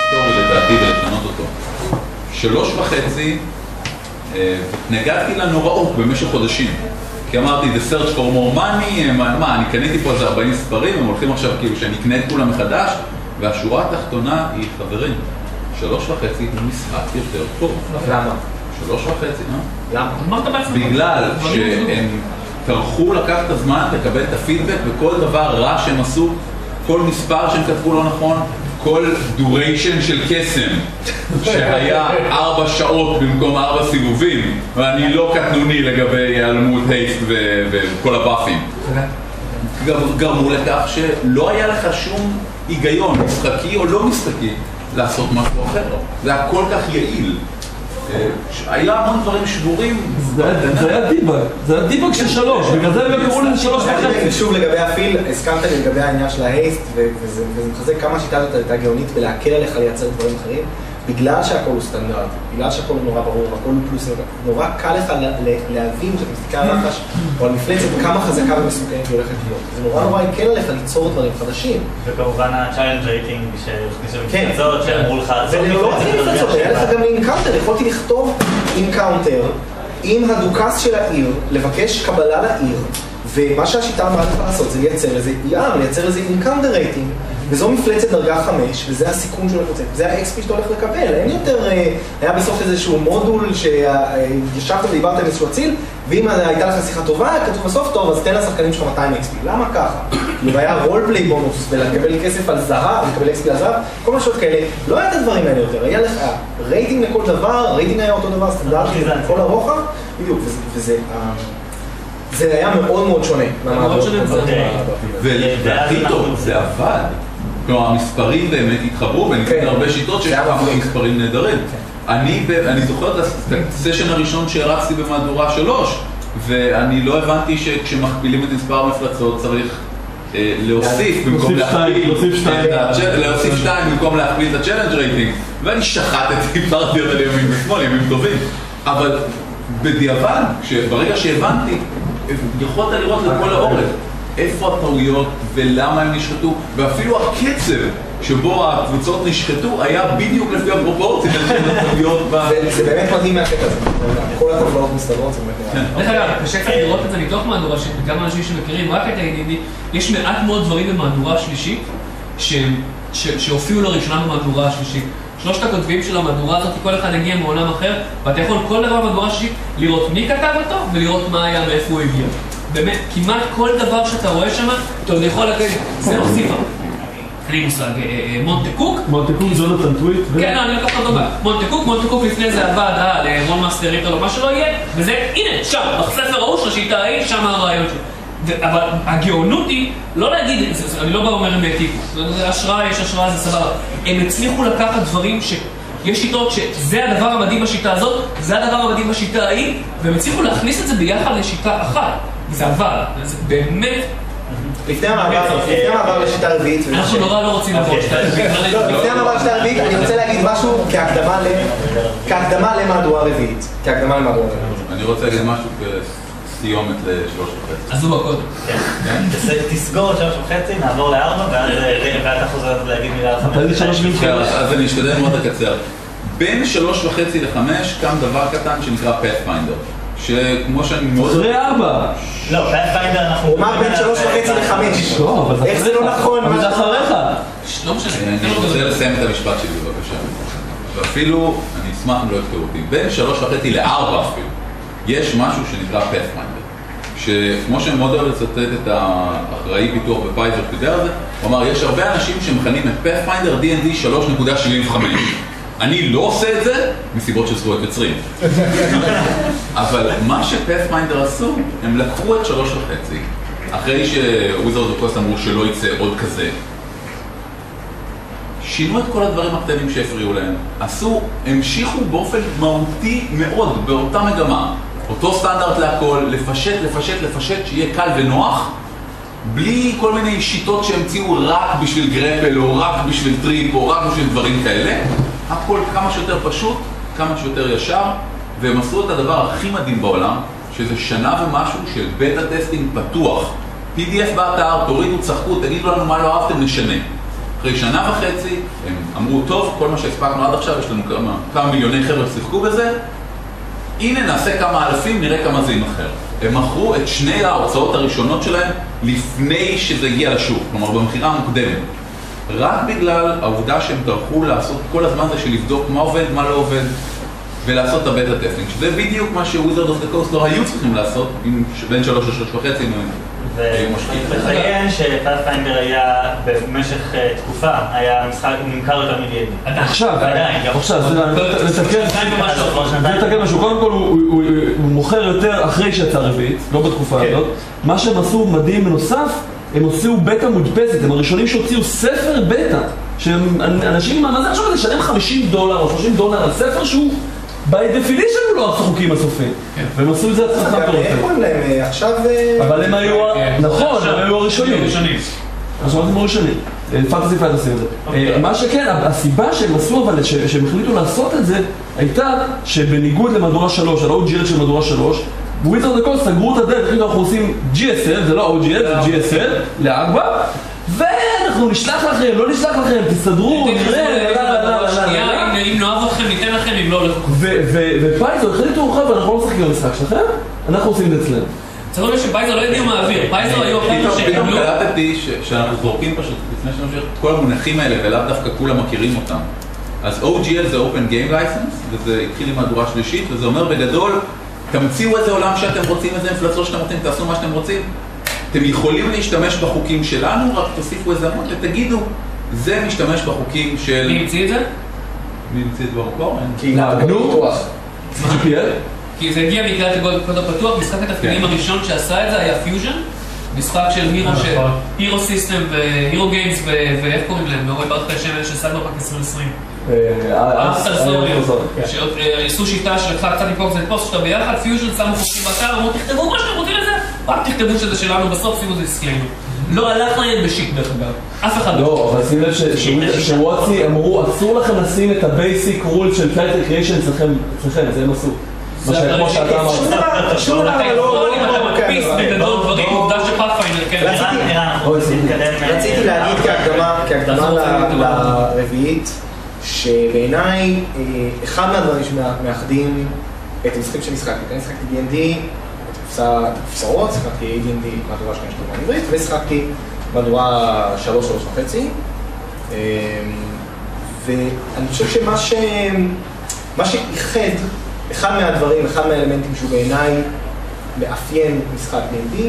היסטורי לדעתי ולשנות אותו. 3.5, נגעתי לנוראות במשך חודשים. כי אמרתי, the search for more money, מה, אני קניתי פה איזה 40 ספרים, הם הולכים עכשיו כאילו שאני אקנה את כולם מחדש, והשורה התחתונה היא, חברים, 3.5 הוא משחק יותר טוב. למה? 3.5, למה? בגלל שהם טרחו לקחת את הזמן לקבל את הפידבק וכל דבר רע שהם עשו, כל מספר שהם כתבו לא נכון, כל duration של קסם שהיה 4 שעות במקום 4 סיבובים, ואני לא קטנוני לגבי היעלמות הייסט וכל הבאפים, גרמו לכך שלא היה לך שום היגיון משחקי או לא משחקי לעשות משהו אחר. זה היה כל כך יעיל. היה המון דברים שבורים. זה היה דיבאג, זה היה דיבאג של 3, בגלל זה הם קראו לזה 3.5. שוב לגבי הפיל, הזכרת לי לגבי העניין של ההייסט, וזה מחזק כמה השיטה הזאת הייתה גאונית ולהקל עליך לייצר דברים אחרים, בגלל שהכל הוא סטנדרט, בגלל שהכל הוא נורא ברור, הכל הוא פלוס, נורא קל לך להבין שאתה מסתכל על רחש או על מפלצת כמה חזקה ומסוכנת היא הולכת להיות. זה נורא יקל עליך ליצור דברים חדשים. וכמובן ה-challenge rating שהכניסו מפלצות שאמרו לך... ולא רק מפלצות, היה לך גם אינקאונטר, יכולתי לכתוב אינקאונטר עם הדוכס של העיר, לבקש קבלה לעיר, ומה שהשיטה אמרה לך לעשות זה לייצר איזה ER, לייצר איזה אינקאונטר רייטינג, וזו מפלצת דרגה 5, וזה הסיכון שהוא הולך לצאת, זה ה-XP שאתה הולך לקבל, אין יותר, היה בסוף איזשהו מודול שישבת ודיברת עם איזשהו אציל, ואם הייתה לך שיחה טובה, כתוב בסוף טוב, אז תן לשחקנים שלך 200 XP, למה ככה? והיה רולפליי בונוס, ולקבל כסף על זהב, לקבל XP על זהב, כל משהו כאלה, לא היה את הדברים האלה יותר, היה לך רייטינג לכל דבר, רייטינג היה אותו דבר, סטנדרטי, כל הרוחב, בדיוק, וזה... זה היה מאוד מאוד שונה. והכי טוב, זה עבד. כלומר, המספרים באמת התחברו, ואני מכיר הרבה שיטות שיש כמה מספרים נהדרים. אני זוכר את הסשן הראשון שהרצתי במהדורה 3, ואני לא הבנתי שכשמכפילים את מספר המפלצות צריך להוסיף במקום להכפיל, להוסיף 2 במקום להכפיל את ה-challenge rating, ואני שחטתי פרטיות על ימים ושמאל, ימים טובים. אבל בדיעבד, ברגע שהבנתי, יכולת לראות לכל האורך איפה הטעויות ולמה הם נשחטו, ואפילו הקצב שבו הקבוצות נשחטו היה בדיוק לפי הפרופורציה של הטעויות. זה באמת מדהים מהקטע הזה, כל הטבלאות מסתדרות, זה באמת דרך אגב, קשה קצת לראות את זה מתוך מהדורה שלי, גם אנשים שמכירים רק את ה-ADD, יש מעט מאוד דברים במהדורה השלישית שהופיעו לראשונה במהדורה השלישית. 3 הכותבים של המהדורה הזאת, כל אחד הגיע מעולם אחר, ואתה יכול כל דבר במהדורה השלישית לראות מי כתב אותו ולראות מה היה מאיפה הוא הגיע. באמת, כמעט כל דבר שאתה רואה שם, אתה עוד יכול להגיד, זה לא סיפה. אני מושג, מונטקוק. מונטקוק, ג'ונתן טוויט. כן, אני לקח אותו דומה. מונטקוק לפני זה עבד על רון מאסטר ריטר או מה שלא יהיה, וזה, הנה, שם, בספר ראו של השיטה ההיא, שם הרעיון שלי. אבל הגאונות היא, לא להגיד, אני לא בא אומר הם העתיקו, זה השראה, יש השראה, זה סבבה. הם הצליחו לקחת דברים שיש שיטות שזה הדבר המדהים בשיטה הזאת, זה הדבר המדהים בשיטה ההיא, והם הצליחו להכניס את זה ביחד לשיטה אחת. זה עבד, זה באמת... לפני המעבר לשיטה רביעית... אנחנו נורא לא רוצים לעבור שיטה רביעית. לפני המעבר לשיטה רביעית, אני רוצה להגיד משהו כהקדמה למהדורה רביעית. אני רוצה להגיד משהו סיומת ל3.5. אז הוא בקודם. תסגור 3.5, נעבור ל4, ואתה חוזר להגיד מילה על 5. אז אני אשתדל מאוד לקצר. בין 3.5 ל5 קם דבר קטן שנקרא Pathfinder, שכמו שאני מאוד... אחרי 4! לא, Pathfinder אנחנו... הוא אמר בין 3.5 ל5. איך זה לא נכון? אבל זה אחריך. לא משנה. אני רוצה לסיים את המשפט שלי בבקשה. ואפילו, אני אשמח אם לא יכתבו אותי, בין 3.5 ל4 אפילו. יש משהו שנקרא Pathfinder, שכמו שאני מאוד אוהב לצטט את האחראי פיתוח בפייזר שדיבר על זה, הוא אמר, יש הרבה אנשים שמכנים את Pathfinder D&D 3.75. אני לא עושה את זה מסיבות של זכויות יוצרים. אבל מה ש-Pathfinder עשו, הם לקחו את 3.5, אחרי שוויזרד אוף קוסט אמרו שלא יצא עוד כזה, שינו את כל הדברים הקטנים שהפריעו להם, המשיכו באופן מהותי מאוד באותה מגמה, אותו סטנדרט להכל, לפשט, שיהיה קל ונוח, בלי כל מיני שיטות שהמציאו רק בשביל גרפל, או רק בשביל טריפ, או רק בשביל דברים כאלה. הכל כמה שיותר פשוט, כמה שיותר ישר, והם עשו את הדבר הכי מדהים בעולם, שזה שנה ומשהו של בטה טסטינג פתוח. PDF באתר, תורידו, צחקו, תגידו לנו מה לא אהבתם, נשנה. אחרי שנה וחצי, הם אמרו, טוב, כל מה שהספקנו עד עכשיו, יש לנו כמה מיליוני חבר'ה שיחקו בזה, הנה נעשה כמה אלפים, נראה כמה זה יימכר. הם מכרו את שני ההוצאות הראשונות שלהם לפני שזה הגיע לשוק, כלומר במחירה המוקדמת. רק בגלל העובדה שהם טרחו לעשות כל הזמן זה של לבדוק מה עובד, מה לא עובד, ולעשות את הבטה טסטינג, שזה בדיוק מה שוויזרד אוף דה קוסט לא היו צריכים לעשות בין 3 ל-3.5 ולציין שפאת'פיינדר היה במשך תקופה, היה משחק נמכר יותר מדי. עכשיו, לתקן משהו, קודם כל הוא מוכר יותר אחרי שיצא רביעית, לא בתקופה הזאת. מה שהם עשו מדהים בנוסף, הם הוציאו בטה מודפסת, הם הראשונים שהוציאו ספר בטה, שאנשים, מה זה עכשיו לשלם $50 או $30 על ספר שהוא by definition הוא לא החוקים הסופיים, והם עשו את זה הצלחה פרופט. עכשיו... אבל הם היו, נכון, הם היו הראשונים. עכשיו הם הראשונים, פנטסי עושים את זה. מה שכן, הסיבה שהם עשו אבל, שהם החליטו לעשות את זה, הייתה שבניגוד למהדורה 3, על OGL של מהדורה 3, וויזרד אוף דה קוסט סגרו את הדרך, אנחנו עושים GSL, זה לא OGL, זה GSL, לאגבה, ואנחנו נשלח לכם, לא נשלח לכם, תסתדרו, נראה, אם נאהב אתכם, ניתן לכם, אם לא לכם. ופייזר החליטו, חבר'ה, אנחנו לא משחקים במשחק שלכם, אנחנו עושים את זה אצלנו. צריך לומר שפייזר לא הגיעו מהאוויר, פייזר היו החליטו פתאום קלטתי שאנחנו זורקים פשוט, לפני שנמשיך את כל המונחים האלה, ולאו דווקא כולם מכירים אותם. אז OGL זה Open Game License, וזה התחיל עם מהדורה שלישית, וזה אומר בגדול, תמציאו איזה עולם שאתם רוצים, איזה מפלצות שאתם רוצים, תעשו מה שאתם רוצים. אתם יכולים להשתמש בחוקים שלנו, רק תוסיפו איזה עמוד ותגידו, זה משתמש בחוקים של... מי המציא את זה? מי המציא את זה במקור? כי זה הגיע מקראת לקוד הפתוח, משחק התפקידים הראשון שעשה את זה היה פיוז'ן, משחק של הירו סיסטם והירו גיימס ואיך קוראים להם, מאורי ברח השם של סייברפאנק 2020. עשו שיטה שלקחה קצת מפה קצת פוסט שאתה ביחד, פיוז'ן שמו חוקים באתר, אמרו תכתבו מה שאתם רוצים לזה, רק תכתבו שזה שלנו, בסוף שימו זה דיסקליימר. לא הלך להם בשיט דרך אגב, אף אחד לא. אבל שים לב שוואטסי אמרו, אסור לכם לשים את הבייסיק רול של פלייטר קריאיישן אצלכם, זה הם עשו. כמו שאתה אמרת. שום דבר לא מקפיס בגדול דברים, עובדה שפאת'פיינדר, כן. רציתי להגיד כהקדמה לרביעית, שבעיניי אחד מהדברים שמאחדים את המשחקים שמשחקתי. אני שחקתי D&D, את הקופסאות, שחקתי D&D מהדורה 2 של העברית, ושחקתי מהדורה 3.5. ואני חושב שמה שאיחד, אחד מהדברים, אחד מהאלמנטים שהוא בעיניי מאפיין משחק D&D,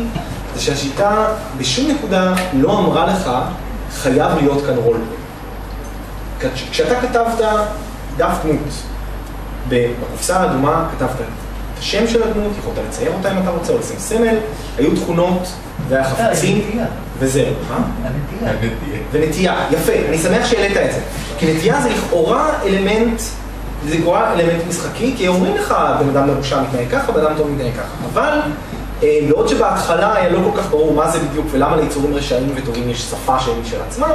זה שהשיטה בשום נקודה לא אמרה לך חייב להיות כאן רול. כשאתה כתבת דף דמות בקופסה האדומה, כתבת את השם של הדמות, יכולת לצייר אותה אם אתה רוצה, או לשים סמל, היו תכונות והחפצים וזהו. ונטייה, יפה, אני שמח שהעלית את זה. כי נטייה זה לכאורה אלמנט, זה לכאורה אלמנט משחקי, כי אומרים לך, בן אדם מרושע מתנהג ככה, בן אדם טוב מתנהג ככה. אבל בעוד שבהתחלה היה לא כל כך ברור מה זה בדיוק ולמה ליצורים רשעים וטובים יש שפה שהם משל עצמם,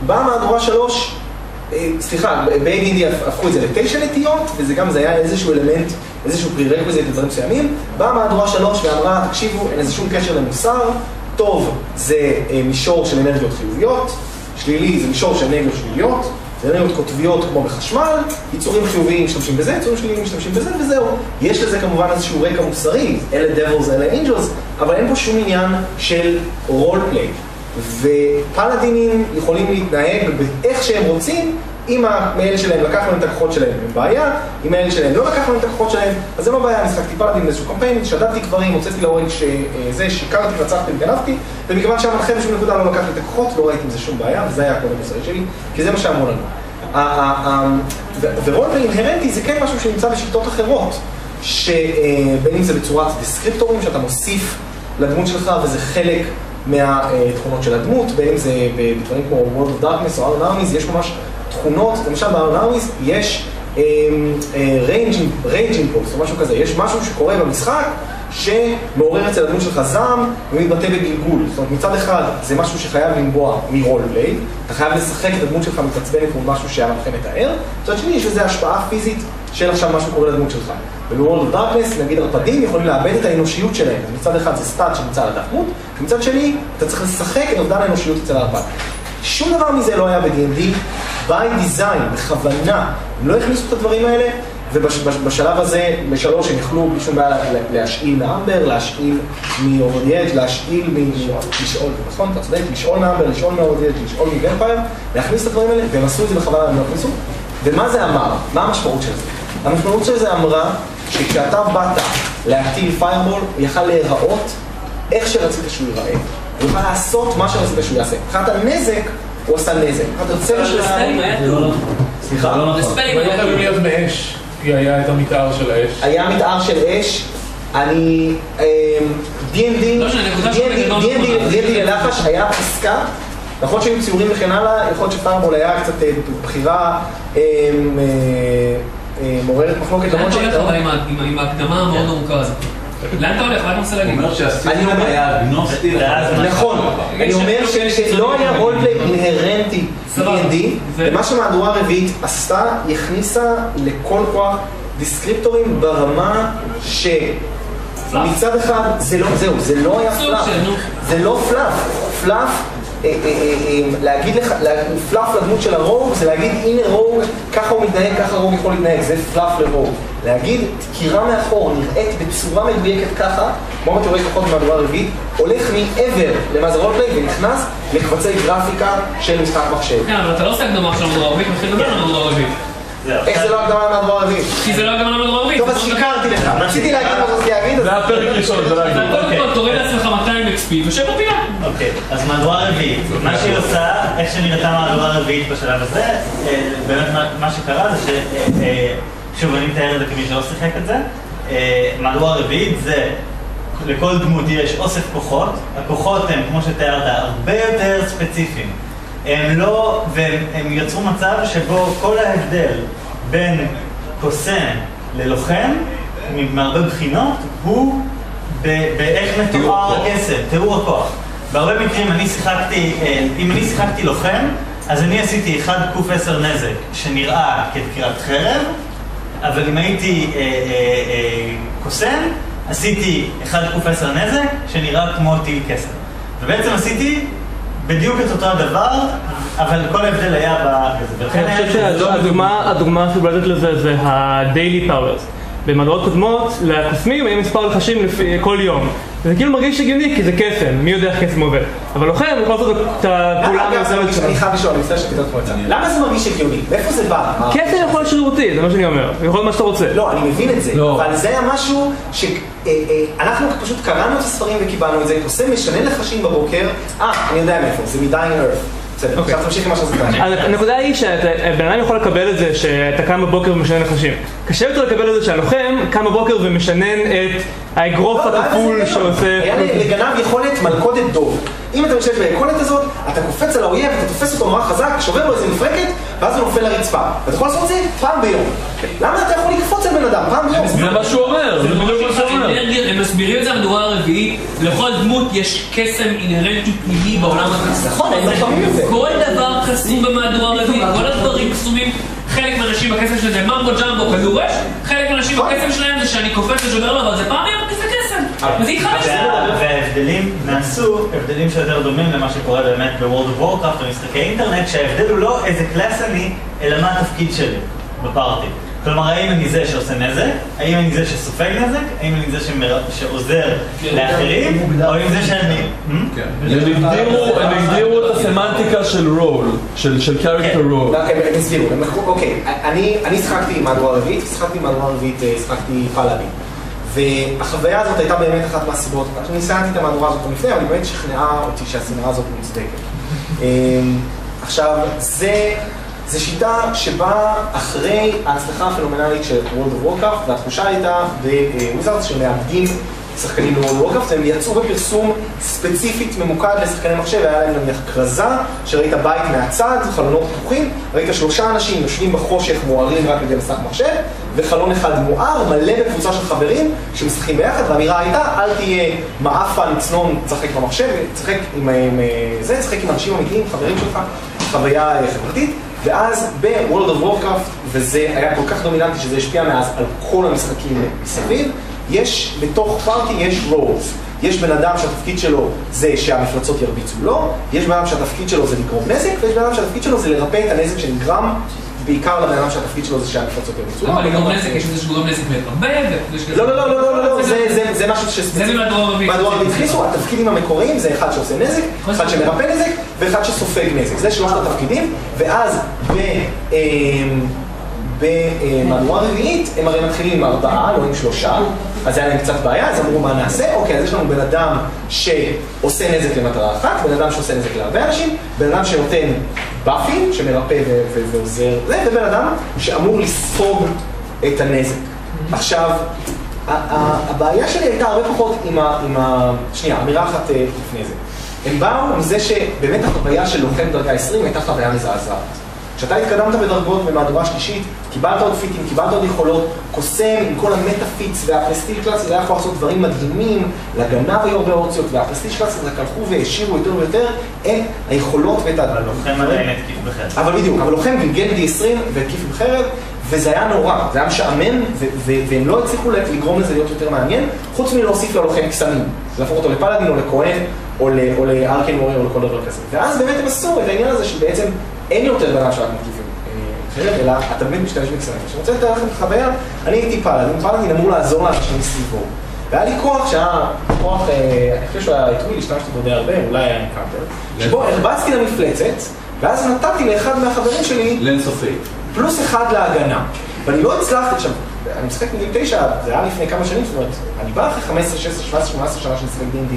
באה מהדורה 3, ב-AD&D הפכו את זה ל9 נטיות, וזה גם, זה היה איזשהו אלמנט, איזשהו פרירקוויזיט לדברים מסוימים. באה מהדורה 3 ואמרה, תקשיבו, אין איזה שום קשר למוסר, טוב זה מישור של אנרגיות חיוביות, שלילי זה מישור של אנרגיות שליליות, זה אנרגיות קוטביות כמו בחשמל, יצורים חיוביים משתמשים בזה, יצורים שליליים משתמשים בזה, וזהו. יש לזה כמובן איזשהו רקע מוסרי, אלה devils, אלה angels, אבל אין פה שום עניין של רול-פליי. ופלאדינים יכולים להתנהג באיך שהם רוצים, אם המייל שלהם לקח להם את הכוחות שלהם, הם בעיה, אם המייל שלהם לא לקח להם את הכוחות שלהם, אז זה לא בעיה, משחקתי פלאדין באיזשהו קמפיין, שדדתי קברים, הוצאתי להורג שזה, שיקרתי, רצחתי, גנבתי, ומכיוון שהמנחה בשום נקודה לא לקח לי את הכוחות, לא ראיתי עם זה שום בעיה, וזה היה הקוד המוסרי שלי, כי זה מה שאמרו לנו. ורולפליי אינהרנטי זה כן משהו שנמצא בשיטות אחרות, שבין אם זה בצורת דיסקריפטורים, שאתה מוסיף לדמות שלך, וזה חלק מהתכונות של הדמות, בין אם זה בדברים כמו World of Darkness או Iron Armies, יש ממש תכונות, למשל ב-Iron Armies יש range impulse או משהו כזה, יש משהו שקורה במשחק שמעורר אצל הדמות שלך זעם ומתבטא בגלגול. זאת אומרת, מצד אחד זה משהו שחייב לנבוע מרולפליי, אתה חייב לשחק את הדמות שלך מתעצבנת כמו משהו שהמנחה מתאר, מצד שני יש לזה השפעה פיזית של עכשיו משהו קורה לדמות שלך. וב-World of Darkness, נגיד הרפדים יכולים לאבד את האנושיות שלהם. מצד אחד זה סטאט שנמצא על הדף דמות, ומצד שני אתה צריך לשחק את אובדן האנושיות אצל הרפד. שום דבר מזה לא היה ב-D&D, by design, בכוונה, הם לא הכניסו את הדברים האלה, ובשלב הזה, בשלוש, הם יכלו בלי שום בעיה להשאיל מאמבר, להשאיל מאורדיאג', להשאיל לשאול, נכון? אתה צודק, לשאול מאמבר, לשאול מאורדיאג', לשאול מוומפייר, להכניס את הדברים האלה, והם עשו את זה בכוונה, הם לא הכניסו. ומה זה אמר? מה המשמעות של זה? המשמעות של זה אמרה שכשאתה באת להטיל פיירבול, הוא יכל להיראות איך שרצית שהוא ייראה. הוא יוכל לעשות מה שרצית שהוא יעשה. מבחינת הנזק, הוא עשה נזק. מבחינת הצבע של סליחה? אבל לא חייבים להיות מאש. כי היה את המתאר של האש. היה מתאר של אש. אני... D&D ללחש היה פסקה. נכון שהיו ציורים וכן הלאה, יכול להיות שפיירבול היה קצת בחירה מעוררת מחלוקת. לאן אתה הולך אבל עם ההקדמה המאוד ארוכה הזאת? לאן אתה הולך? מה אתה רוצה להגיד? הוא אומר שהסיסטם היה אגנוסטי. נכון, אני אומר שלא היה רולפליי אינהרנטי D&D, ומה שהמהדורה הרביעית עשתה, היא הכניסה לכל כוח דיסקריפטורים ברמה שמצד אחד זה לא היה פלאף, זה לא פלאף, פלאף להגיד לך, פלאף לדמות של הרוג זה להגיד הנה רוג, ככה הוא מתנהג, ככה רוג יכול להתנהג, זה פלאף לרוג. להגיד תקירה מאחור נראית בצורה מדויקת ככה, כמו מה תראי כוחות במהדורה הרביעית, הולך מעבר למה זה רולפליי ונכנס לקבצי גרפיקה של משחק מחשב. כן, אבל אתה לא עושה הקדמה עכשיו למהדורה הרביעית, מתחיל לדבר על המהדורה הרביעית. איך זה לא הקדמה למהדורה הרביעית? כי זה לא הקדמה למהדורה הרביעית. טוב, אז שיקרתי לך, רציתי להגיד מה רציתי להגיד. זה הפרק ראשון, זה לא להגיד. קודם כל, תוריד לעצמך 200 XP ושב בפינה. אוקיי, אז מהדורה הרביעית, מה שהיא עושה, איך שנראתה מהדורה הרביעית בשלב הזה, באמת מה שקרה זה שוב, אני מתאר את זה כמי שלא שיחק את זה, מהדורה הרביעית זה, לכל דמות יש אוסף כוחות, הכוחות הם, כמו שתיארת, הרבה יותר ספציפיים. הם לא, והם יצרו מצב שבו כל ההבדל בין קוסם ללוחם, מהרבה בחינות, הוא באיך מתואר הקסם, תיאור הכוח. בהרבה מקרים אם אני שיחקתי לוחם, אז אני עשיתי 1q10 נזק שנראה כדקירת חרב, אבל אם הייתי קוסם, עשיתי 1q10 נזק שנראה כמו טיל קסם. ובעצם עשיתי בדיוק את אותו הדבר, אבל כל ההבדל היה בזה. אני חושב שהדוגמה שבולטת לזה זה ה-daily powers. במהדורות קודמות, לקוסמים היו מספר לחשים כל יום. זה כאילו מרגיש הגיוני כי זה קסם, מי יודע איך קסם עובד. אבל לוחם יכול לעשות את הפעולה המיוחדת שלו. אני חייב לשאול, אני מצטער שפיתות כמו את זה. למה זה מרגיש הגיוני? מאיפה זה בא? קסם יכול להיות שרירותי, זה מה שאני אומר. יכול להיות מה שאתה רוצה. לא, אני מבין את זה. אבל זה היה משהו שאנחנו פשוט קראנו את הספרים וקיבלנו את זה. קוסם משנה לחשים בבוקר. אני יודע מאיפה, זה מ-Dying Earth. בסדר, עכשיו תמשיך עם מה שזה כאן. הנקודה היא שהבן אדם יכול לקבל את זה שאתה קם בבוקר ומשנן לחשים. קשה יותר לקבל את זה שהלוחם קם בבוקר ומשנן את האגרוף הכפול שעושה... היה לגנב יכולת מלכודת דוב. אם אתה משתמש ביכולת הזאת, אתה קופץ על האויב, אתה תופס אותו נורא חזק, שובר לו איזה מפרקת, ואז הוא נופל לרצפה. ואתה יכול לעשות את זה פעם ביום. למה אתה יכול לקפוץ על בן אדם? פעם ביום. זה מה שהוא אומר, זה בדיוק מה שהוא אומר. הם מסבירים את זה במהדורה הרביעית, לכל דמות יש קסם אינהרנטי פנימי בעולם הזה. נכון, הם מפעמים את זה. כל דבר קסום במהדורה הרביעית, כל הדברים קסומים. חלק מהאנשים בקסם שלהם זה ממבו ג'מבו כדורש, חלק מהאנשים בקסם שלהם זה שאני קופץ ושובר לו, אבל זה פעם יום כי זה קסם. וזה יתחדש. וההבדלים נעשו, הבדלים שיותר דומים למה שקורה באמת ב-World of Warcraft ומשחקי אינטרנט, שההבדל הוא לא איזה קלאס אני, אלא מה התפקיד שלי בפארטי. כלומר, האם אני זה שעושה נזק, האם אני זה שסופג נזק, האם אני זה שעוזר לאחרים, או אם זה שאני... הם הגדירו את הסמנטיקה של רול, של קרקטר רול. הם הסבירו, אוקיי, אני שחקתי עם מהדורה הרביעית, שחקתי פלאבי. והחוויה הזאת הייתה באמת אחת מהסיבות. אני סיימתי את המהדורה הזאת לפני, אבל היא באמת שכנעה אותי שהסדרה הזאת מוצדקת. עכשיו, זה שיטה שבאה אחרי ההצלחה הפנומנלית של World of Warcraft, והתחושה הייתה בוויזארדס שמאבדים שחקנים ב-World of Warcraft, והם יצאו בפרסום ספציפית ממוקד לשחקני מחשב, היה להם נניח כרזה, שראית בית מהצד, חלונות פתוחים, ראית 3 אנשים יושבים בחושך מוארים רק כדי לשחק מחשב, וחלון אחד מואר, מלא בקבוצה של חברים שמשחקים ביחד, והאמירה הייתה, אל תהיה מעפן, צנון, תשחק במחשב, תשחק עם אנשים אמיתיים, חברים שלך, חוויה חברתית. ואז ב-World of Warcraft, וזה היה כל כך דומיננטי שזה השפיע מאז על כל המשחקים מסביב, יש, בתוך פארטי יש roles. יש בן אדם שהתפקיד שלו זה שהמפלצות ירביצו לו, יש בן אדם שהתפקיד שלו זה לגרום נזק, ויש בן אדם שהתפקיד שלו זה לרפא את הנזק שנגרם, בעיקר לבן אדם שהתפקיד שלו זה שהמפלצות ירביצו לו. אבל לגרום נזק, יש איזה שגורם נזק הרבה, לא, זה משהו שספציפי. זה מהדור הרביעי הכניסו, התפקידים המקוריים זה אחד שעושה נזק, אחד שמרפא נזק, ואחד שסופג נזק. זה שלושת התפקידים, ואז במהדורה הרביעית הם הרי מתחילים עם 4, לא עם 3, אז היה להם קצת בעיה, אז אמרו מה נעשה? אוקיי, אז יש לנו בן אדם שעושה נזק למטרה אחת, בן אדם שעושה נזק להרבה אנשים, בן אדם שנותן באפים, שמרפא ועוזר, ובן אדם שאמור לספוג את הנזק. עכשיו, הבעיה שלי הייתה הרבה פחות עם אמירה אחת לפני זה. הם באו מזה שבאמת החוויה של לוחם דרגה 20 הייתה חוויה מזעזעת. כשאתה התקדמת בדרגות במהדורה שלישית, קיבלת עוד פיטים, קיבלת עוד יכולות, קוסם עם כל המטאפיץ והפרסטיג' קלאס, זה היה יכול לעשות דברים מדהימים, לגנב היו הרבה אופציות, והפרסטיג' קלאס רק הלכו והשאירו יותר ויותר, אין היכולות ואת הלוחם עדיין התקיף בחרב. אבל בדיוק, אבל לוחם גלגל D20 והתקיף בחרב, וזה היה נורא, זה היה משעמם, והם לא הצליחו לגרום לזה להיות יותר מעניין, חוץ מלהוסיף ללוחם קסמים, להפוך אותו לפלאדין או לכהן, או לארקן מורי או לכל דבר כזה. ואז באמת הם עשו את העניין הזה שבעצם אין יותר בנה שרק מתקיפים חרב, אלא אתה באמת משתמש בקסמים. כשאני רוצה לתאר לכם את החוויה, אני הייתי פלאדין אמור לעזור לאנשים סביבו. והיה לי כוח שהיה כוח, אני חושב שהוא היה הטוויל, השתמשתי בו די הרבה, אולי היה אינקאונטר, שבו הרבצתי למפלצת, ואז נתתי לאחד מהחברים שלי לאינסופי. +1 להגנה. ואני לא הצלחתי, עכשיו, אני משחק מגיל 9, זה היה לפני כמה שנים, זאת אומרת, אני בא אחרי 15, 16, 17, 18 שנה של משחק D&D.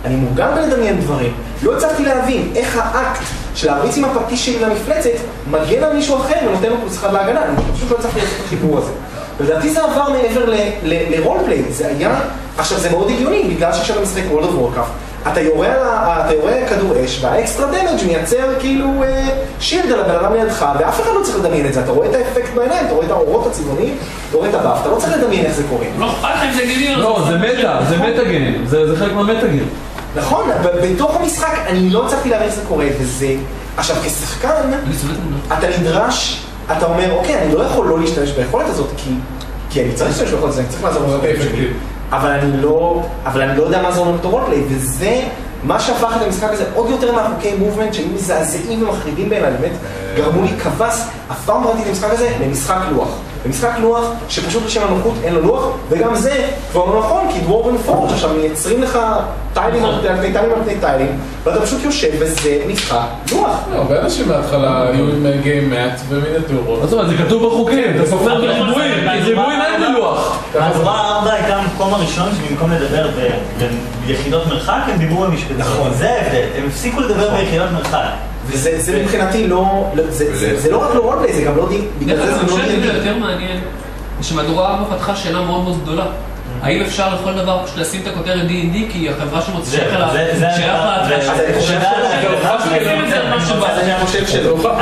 אני מורגל בלדמיין דברים, לא הצלחתי להבין איך האקט של להריץ עם הפטיש שלי למפלצת מגן על מישהו אחר ונותן לו +1 להגנה, אני פשוט לא הצלחתי לעשות את החיבור הזה. ולדעתי זה עבר מעבר לרולפליי, זה היה, עכשיו זה מאוד הגיוני, בגלל שכשאתה משחק World of Warcraft, אתה יורה כדור אש, והאקסטרה דמג' מייצר כאילו שילד על הבן אדם לידך, ואף אחד לא צריך לדמיין את זה, אתה רואה את האפקט בעיניים, אתה רואה את האורות הצבעוניים, אתה רואה את הבאף, אתה לא צריך לדמיין איך זה קורה. לא אכפת לך אם זה גני או לא, זה מטאגן, זה חלק מהמטאגן. נכון, בתוך המשחק אני לא הצלחתי להבין איך זה קורה, וזה... עכשיו, כשחקן, אתה נדרש, אתה אומר, אוקיי, אני לא יכול לא להשתמש ביכולת הזאת, כי אני צריך להשתמש ביכולת הזאת, אני צריך לעזור בזה שלי. אבל אני לא יודע מה זה אומר בתור רולפליי, וזה מה שהפך את המשחק הזה עוד יותר מהחוקי מובמנט שהיו מזעזעים ומחרידים בעיניי, באמת גרמו לי כבס, אף פעם ראיתי את המשחק הזה למשחק לוח. במשחק לוח שפשוט לשם הנוחות אין לו לוח, וגם זה כבר לא נכון, כי דוורבן פורג' עכשיו מייצרים לך טיילים על פני טיילים, ואתה פשוט יושב וזה משחק לוח. לא, הרבה אנשים מההתחלה היו עם גיימט ומיניאטורות. זאת אומרת, זה כתוב בחוקים, אתה סופר בריבועים, כי ריבועים אין בלוח. מהדורה 4 הייתה המקום הראשון שבמקום לדבר ביחידות מרחק, הם דיברו במשפטים. נכון. זה ההבדל, הם הפסיקו לדבר ביחידות מרחק. וזה מבחינתי לא, זה לא רק לא רולפליי, זה גם לא די, בגלל זה זה לא אני חושב די. יותר מעניין, שמהדורה 4 פתחה שאלה מאוד מאוד גדולה. האם אפשר לכל דבר פשוט לשים את הכותרת D&D כי החברה שמוצאת עליו שייך להתחלה?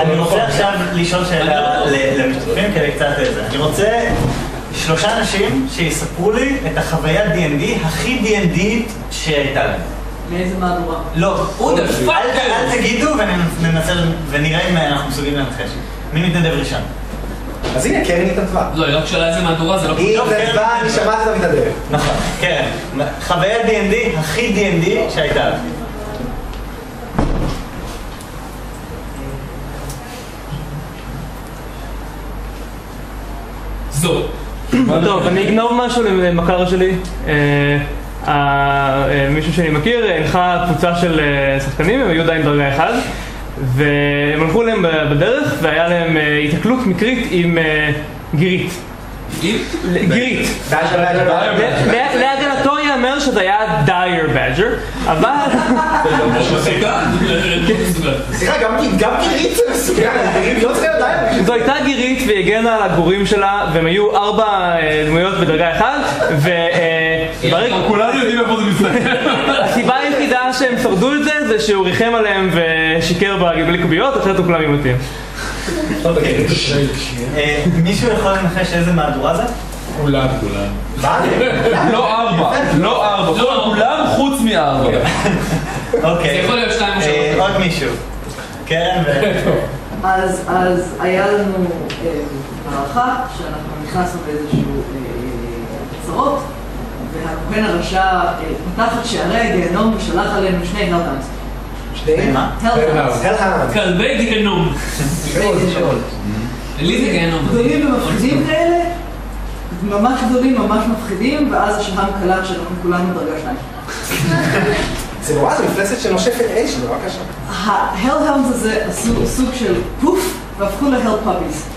אני רוצה עכשיו לשאול שאלה למשתתפים כדי קצת איזה. אני רוצה 3 אנשים שיספרו לי את החוויה D&D הכי D&D שהייתה להם. מאיזה מהדורה? לא, אל תגידו ונראה אם אנחנו מסוגלים להנחש. מי מתנדב ראשון? אז הנה, קרן התנדבה. לא, היא רק שאלה איזה מהדורה, זה לא... היא התנדבה, אני שמעתי את המתנדבת. נכון, קרן. חוויה D&D הכי D&D שהייתה לה. זו. טוב, אני אגנוב משהו למכר שלי. מישהו שאני מכיר, הנחה קבוצה של שחקנים, הם היו עדיין דרגה 1 והם הלכו להם בדרך והיה להם התקלות מקרית עם גירית. גירית. להגנתו יאמר שזה היה דייר בדג'ר, אבל... סליחה, גם גירית זה מסוגל, גירית לא צריכה דייר. זו הייתה גירית והיא הגנה על הגורים שלה והם היו 4 דמויות בדרגה 1 כולנו יודעים איפה זה מסתכל. הסיבה היחידה שהם שרדו את זה זה שהוא ריחם עליהם ושיקר בלי קוביות, אחרת הוא כולם ימותים. מישהו יכול לנחש איזה מהדורה זה? כולם. לא 4, כולם חוץ מ4. אוקיי. זה יכול להיות 2 או 3. עוד מישהו. קרן אז היה לנו מערכה שאנחנו נכנסנו באיזשהו הצהרות והכהן הרשע פתח את שערי הגיהנום ושלח עלינו שני הלהאונדס. שני מה? הלהאונדס. כלבי גיהנום. לי זה גיהנום. גדולים ומפחידים כאלה, ממש גדולים, ממש מפחידים, ואז השם קלט שאנחנו כולנו דרגה 2. זה נורא, זה מפלצת שנושפת אש, זה נורא קשה. ההלהאונדס הזה עשו סוג של פוף, והפכו להל פאפיס.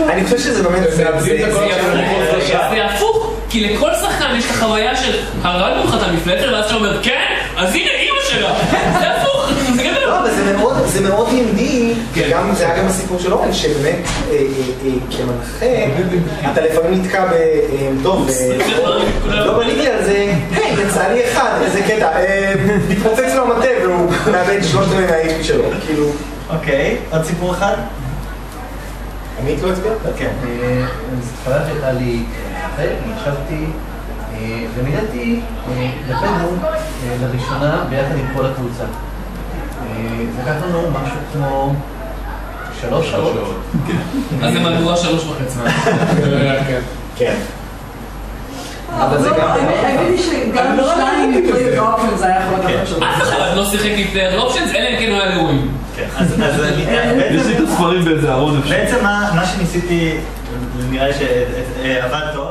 אני חושב שזה באמת... זה הפוך, כי לכל שחקן יש את החוויה של הרגנו לך את המפלצת, ואז אתה אומר, כן? אז הנה אימא שלה! זה הפוך! לא, אבל זה מאוד ימדי, זה היה גם הסיפור של אורן, שבאמת כמנחה, אתה לפעמים נתקע טוב, לא בניתי על זה, היי, יצא לי אחד, איזה קטע, מתפוצץ לו המטה והוא מאבד 3 מה-HP שלו, כאילו... אוקיי, עוד סיפור אחד? עמית לא הצביע? כן. אני זכרה שהייתה לי אחרי, ישבתי ומידעתי לפנדום לראשונה ביחד עם כל הקבוצה. זה לקח לנו משהו כמו 3 שעות. אז זה מהדורה 3.5. כן. אבל זה גם... האמת היא שגם 2 מפלייד אופשנס היה יכול לקחת שלו. אף אחד לא שיחק עם פלייד אופשנס, אלא אם כן הוא היה לאורים. כן, אז יש לי את הספרים באיזה ארון אפשר. בעצם מה שניסיתי, נראה לי שעבד טוב.